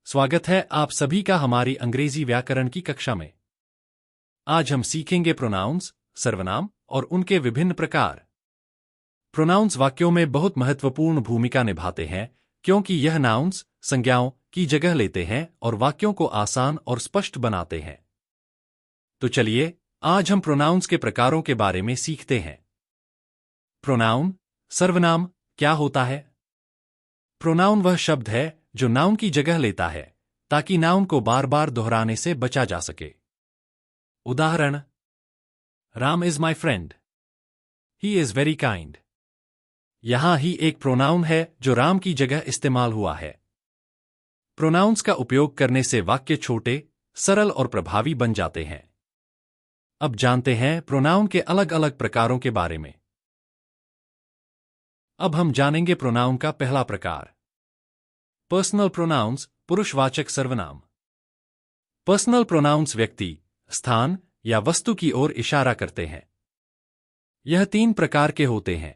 स्वागत है आप सभी का हमारी अंग्रेजी व्याकरण की कक्षा में। आज हम सीखेंगे प्रोनाउंस, सर्वनाम और उनके विभिन्न प्रकार। प्रोनाउंस वाक्यों में बहुत महत्वपूर्ण भूमिका निभाते हैं क्योंकि यह नाउन्स, संज्ञाओं की जगह लेते हैं और वाक्यों को आसान और स्पष्ट बनाते हैं। तो चलिए, आज हम प्रोनाउंस के प्रकारों के बारे में सीखते हैं। प्रोनाउन, सर्वनाम क्या होता है? प्रोनाउन वह शब्द है जो नाउन की जगह लेता है ताकि नाउन को बार बार दोहराने से बचा जा सके। उदाहरण: Ram is my friend, he is very kind. यहां ही एक प्रोनाउन है जो राम की जगह इस्तेमाल हुआ है। प्रोनाउंस का उपयोग करने से वाक्य छोटे, सरल और प्रभावी बन जाते हैं। अब जानते हैं प्रोनाउन के अलग अलग प्रकारों के बारे में। अब हम जानेंगे प्रोनाउन का पहला प्रकार, पर्सनल प्रोनाउंस, पुरुषवाचक सर्वनाम। पर्सनल प्रोनाउंस व्यक्ति, स्थान या वस्तु की ओर इशारा करते हैं। यह 3 प्रकार के होते हैं।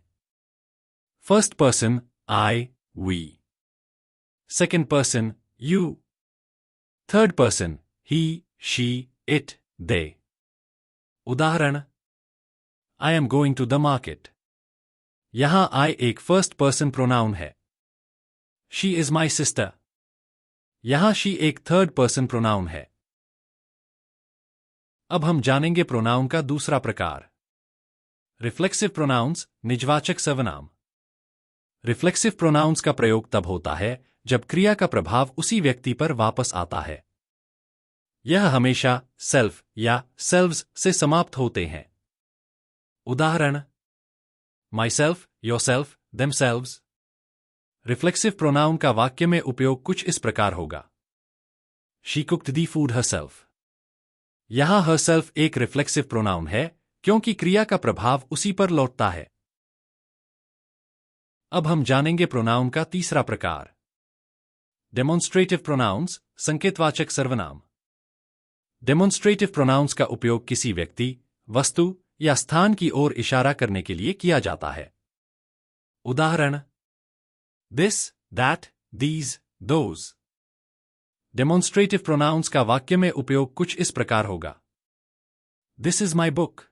First person I, we. Second person you. Third person he, she, it, they. उदाहरण: I am going to the market. यहां आई एक फर्स्ट पर्सन प्रोनाउन है। She is my sister. यहां शी एक थर्ड पर्सन प्रोनाउन है। अब हम जानेंगे प्रोनाउन का दूसरा प्रकार, रिफ्लेक्सिव प्रोनाउंस, निजवाचक सर्वनाम। रिफ्लेक्सिव प्रोनाउंस का प्रयोग तब होता है जब क्रिया का प्रभाव उसी व्यक्ति पर वापस आता है। यह हमेशा सेल्फ या सेल्व्स से समाप्त होते हैं। उदाहरण: my self, your self, themselves. Reflexive pronoun का वाक्य में उपयोग कुछ इस प्रकार होगा: she cooked the food herself. यहां हरसेल्फ एक रिफ्लेक्सिव प्रोनाउन है क्योंकि क्रिया का प्रभाव उसी पर लौटता है। अब हम जानेंगे प्रोनाउन का तीसरा प्रकार, डेमोन्स्ट्रेटिव प्रोनाउंस, संकेतवाचक सर्वनाम। डेमोन्स्ट्रेटिव प्रोनाउंस का उपयोग किसी व्यक्ति, वस्तु या स्थान की ओर इशारा करने के लिए किया जाता है। उदाहरण: this, that, these, those. Demonstrative pronouns का वाक्य में उपयोग कुछ इस प्रकार होगा: दिस इज माई बुक।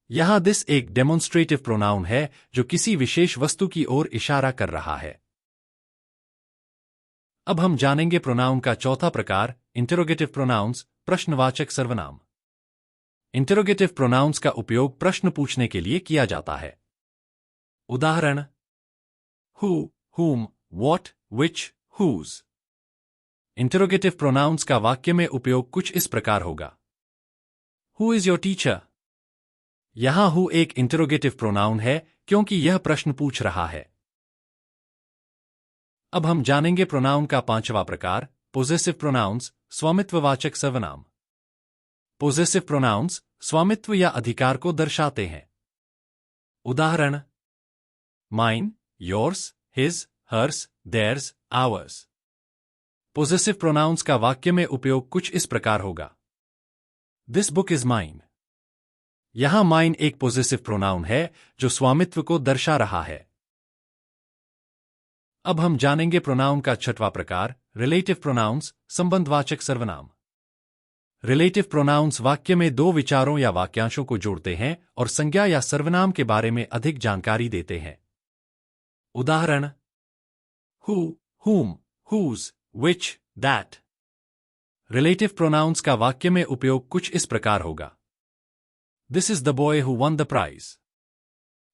यहां दिस एक डेमोन्स्ट्रेटिव प्रोनाउन है जो किसी विशेष वस्तु की ओर इशारा कर रहा है। अब हम जानेंगे प्रोनाउन का चौथा प्रकार, इंटेरोगेटिव प्रोनाउंस, प्रश्नवाचक सर्वनाम। इंटेरोगेटिव प्रोनाउंस का उपयोग प्रश्न पूछने के लिए किया जाता है। उदाहरण: who, whom, what, which, whose। Interrogative pronounce का वाक्य में उपयोग कुछ इस प्रकार होगा: Who is your teacher? यहां हु एक इंटेरोगेटिव प्रोनाउन है क्योंकि यह प्रश्न पूछ रहा है। अब हम जानेंगे प्रोनाउन का पांचवा प्रकार, पोजेसिव प्रोनाउंस, स्वामित्ववाचक सर्वनाम। पोजेसिव प्रोनाउंस स्वामित्व या अधिकार को दर्शाते हैं। उदाहरण: mine, yours, his, hers, theirs, ours. Possessive pronouns का वाक्य में उपयोग कुछ इस प्रकार होगा: दिस बुक इज माइन। यहां माइन एक पोजेसिव प्रोनाउन है जो स्वामित्व को दर्शा रहा है। अब हम जानेंगे प्रोनाउन का छठवां प्रकार, रिलेटिव प्रोनाउंस, संबंधवाचक सर्वनाम। रिलेटिव प्रोनाउंस वाक्य में दो विचारों या वाक्यांशों को जोड़ते हैं और संज्ञा या सर्वनाम के बारे में अधिक जानकारी देते हैं। उदाहरण: who, whom, whose, which, that। Relative pronouns का वाक्य में उपयोग कुछ इस प्रकार होगा: this is the boy who won the prize.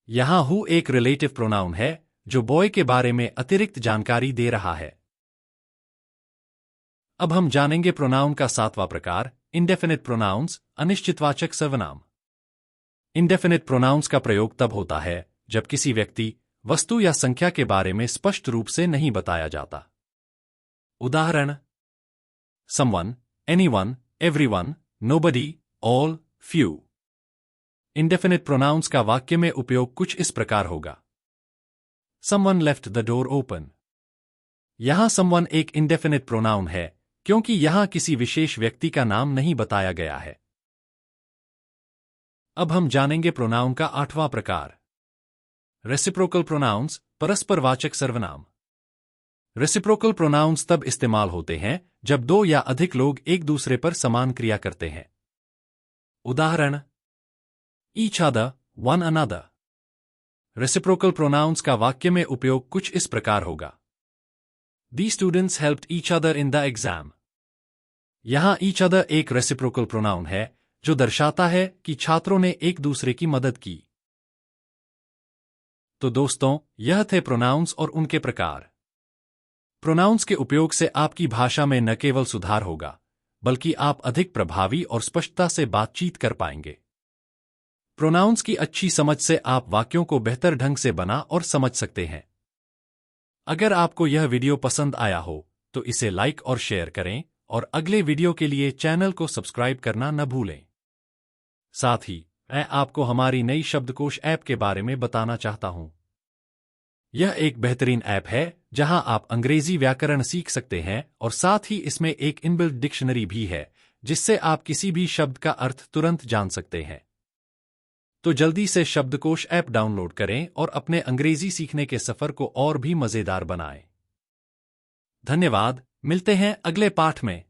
यहां हु एक रिलेटिव प्रोनाउन है जो बॉय के बारे में अतिरिक्त जानकारी दे रहा है। अब हम जानेंगे प्रोनाउन का सातवां प्रकार, इंडेफिनिट प्रोनाउंस, अनिश्चितवाचक सर्वनाम। इंडेफिनिट प्रोनाउंस का प्रयोग तब होता है जब किसी व्यक्ति, वस्तु या संख्या के बारे में स्पष्ट रूप से नहीं बताया जाता। उदाहरण: someone, anyone, everyone, nobody, all, few. Indefinite pronouns का वाक्य में उपयोग कुछ इस प्रकार होगा: someone left the door open. यहां समवन एक इंडेफिनिट प्रोनाउन है क्योंकि यहां किसी विशेष व्यक्ति का नाम नहीं बताया गया है। अब हम जानेंगे प्रोनाउन का आठवां प्रकार, रेसिप्रोकल प्रोनाउंस, परस्परवाचक सर्वनाम। रेसिप्रोकल प्रोनाउंस तब इस्तेमाल होते हैं जब दो या अधिक लोग एक दूसरे पर समान क्रिया करते हैं। उदाहरण: each other, one another. Reciprocal pronouns का वाक्य में उपयोग कुछ इस प्रकार होगा: the students helped each other in the exam. यहां ईच अदर एक रेसिप्रोकल प्रोनाउन है जो दर्शाता है कि छात्रों ने एक दूसरे की मदद की। तो दोस्तों, यह थे प्रोनाउंस और उनके प्रकार। प्रोनाउंस के उपयोग से आपकी भाषा में न केवल सुधार होगा, बल्कि आप अधिक प्रभावी और स्पष्टता से बातचीत कर पाएंगे। प्रोनाउंस की अच्छी समझ से आप वाक्यों को बेहतर ढंग से बना और समझ सकते हैं। अगर आपको यह वीडियो पसंद आया हो तो इसे लाइक और शेयर करें और अगले वीडियो के लिए चैनल को सब्सक्राइब करना न भूलें। साथ ही मैं आपको हमारी नई शब्दकोश ऐप के बारे में बताना चाहता हूं। यह एक बेहतरीन ऐप है जहां आप अंग्रेजी व्याकरण सीख सकते हैं और साथ ही इसमें एक इनबिल्ट डिक्शनरी भी है जिससे आप किसी भी शब्द का अर्थ तुरंत जान सकते हैं। तो जल्दी से शब्दकोश ऐप डाउनलोड करें और अपने अंग्रेजी सीखने के सफर को और भी मजेदार बनाएं। धन्यवाद, मिलते हैं अगले पाठ में।